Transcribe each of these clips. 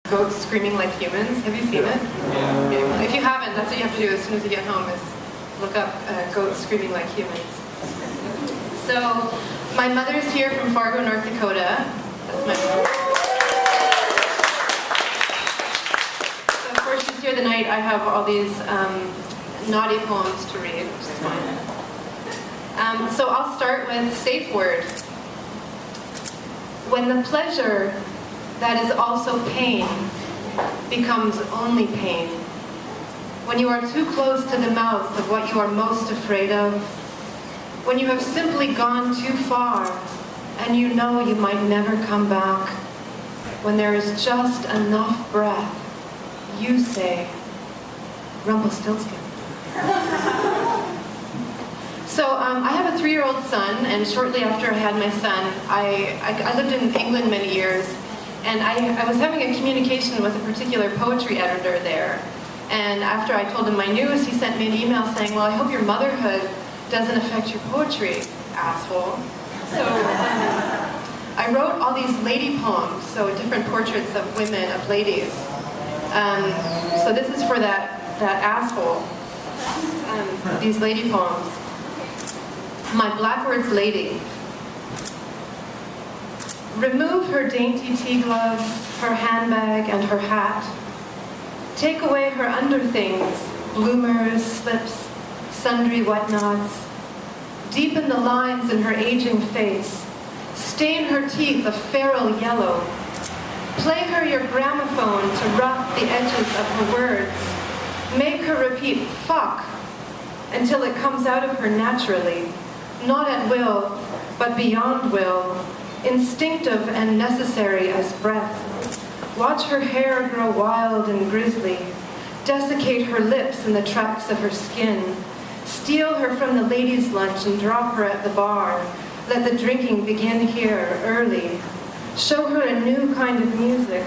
Goats Screaming Like Humans. Have you seen it? Yeah. Okay, well, if you haven't, that's what you have to do as soon as you get home is look up Goats Screaming Like Humans. So, my mother's here from Fargo, North Dakota. That's my mother. So, of course, she's here tonight. I have all these naughty poems to read, which is fine. So I'll start with Safe Word. When the pleasure that is also pain becomes only pain. When you are too close to the mouth of what you are most afraid of. When you have simply gone too far and you know you might never come back. When there is just enough breath, you say, Rumpelstiltskin. So I have a 3-year-old son, and shortly after I had my son, I lived in England many years, and I was having a communication with a particular poetry editor there. And after I told him my news, he sent me an email saying, well, I hope your motherhood doesn't affect your poetry, asshole. So I wrote all these lady poems, so different portraits of women, of ladies. So this is for that asshole, these lady poems. My Blackbird's Lady. Remove her dainty tea gloves, her handbag, and her hat. Take away her underthings, bloomers, slips, sundry whatnots. Deepen the lines in her aging face. Stain her teeth a feral yellow. Play her your gramophone to rough the edges of her words. Make her repeat fuck until it comes out of her naturally, not at will, but beyond will, instinctive and necessary as breath. Watch her hair grow wild and grisly, desiccate her lips in the tracks of her skin, steal her from the ladies' lunch and drop her at the bar. Let the drinking begin here, early. Show her a new kind of music.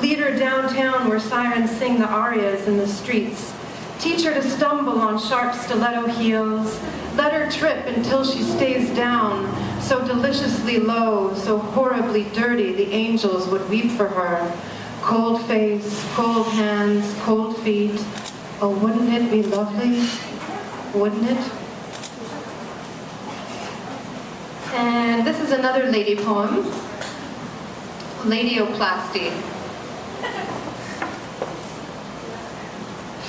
Lead her downtown where sirens sing the arias in the streets. Teach her to stumble on sharp stiletto heels. Let her trip until she stays down, so deliciously low, so horribly dirty the angels would weep for her. Cold face, cold hands, cold feet. Oh, wouldn't it be lovely? Wouldn't it? And this is another lady poem, Ladioplasty.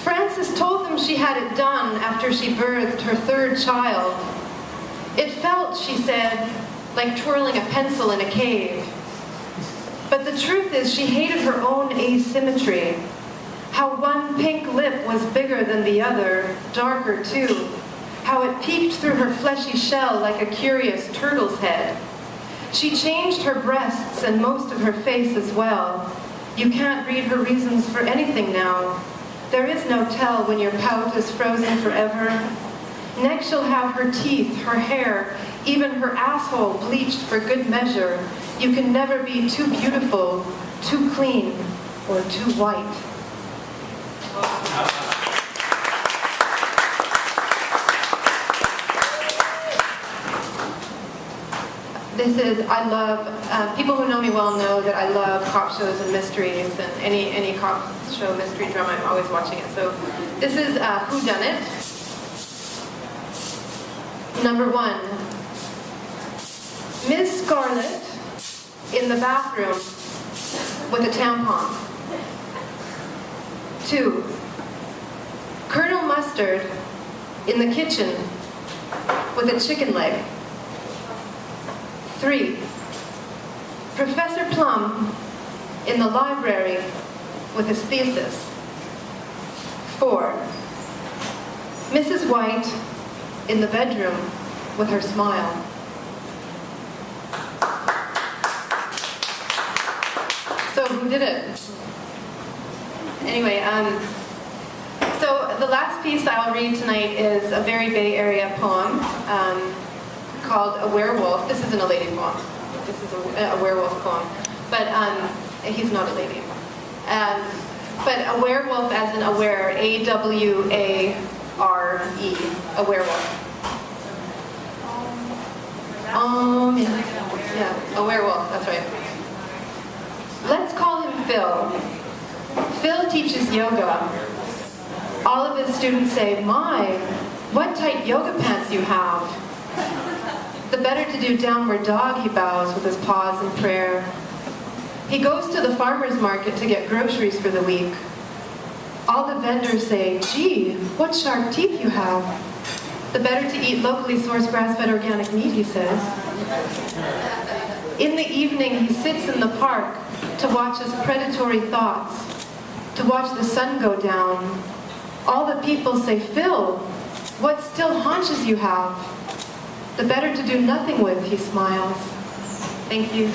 Frances told them she had it done after she birthed her 3rd child. It felt, she said, like twirling a pencil in a cave. But the truth is she hated her own asymmetry. How one pink lip was bigger than the other, darker too. How it peeked through her fleshy shell like a curious turtle's head. She changed her breasts and most of her face as well. You can't read her reasons for anything now. There is no tell when your pout is frozen forever. Next she'll have her teeth, her hair, even her asshole bleached for good measure. You can never be too beautiful, too clean, or too white. This is, I love, people who know me well know that I love cop shows and mysteries, and any cop show, mystery, drama, I'm always watching it. So this is Whodunit. Number 1. Ms. Scarlet in the bathroom with a tampon. 2. Colonel Mustard in the kitchen with a chicken leg. 3. Professor Plum in the library with his thesis. 4. Mrs. White in the bedroom with her smile. So who did it? Anyway, so the last piece I'll read tonight is a very Bay Area poem called A Werewolf. This isn't a lady poem. This is a werewolf poem. But he's not a lady. But a werewolf as in aware, A-W-A-R-E, a werewolf. Yeah, a werewolf, that's right. Let's call him Phil. Phil teaches yoga. All of his students say, "My, what tight yoga pants you have." The better to do downward dog, he bows with his paws in prayer. He goes to the farmer's market to get groceries for the week. All the vendors say, "Gee, what sharp teeth you have." The better to eat locally sourced grass-fed organic meat, he says. In the evening, he sits in the park to watch his predatory thoughts, to watch the sun go down. All the people say, "Phil, what still haunches you have?" The better to do nothing with, he smiles. Thank you.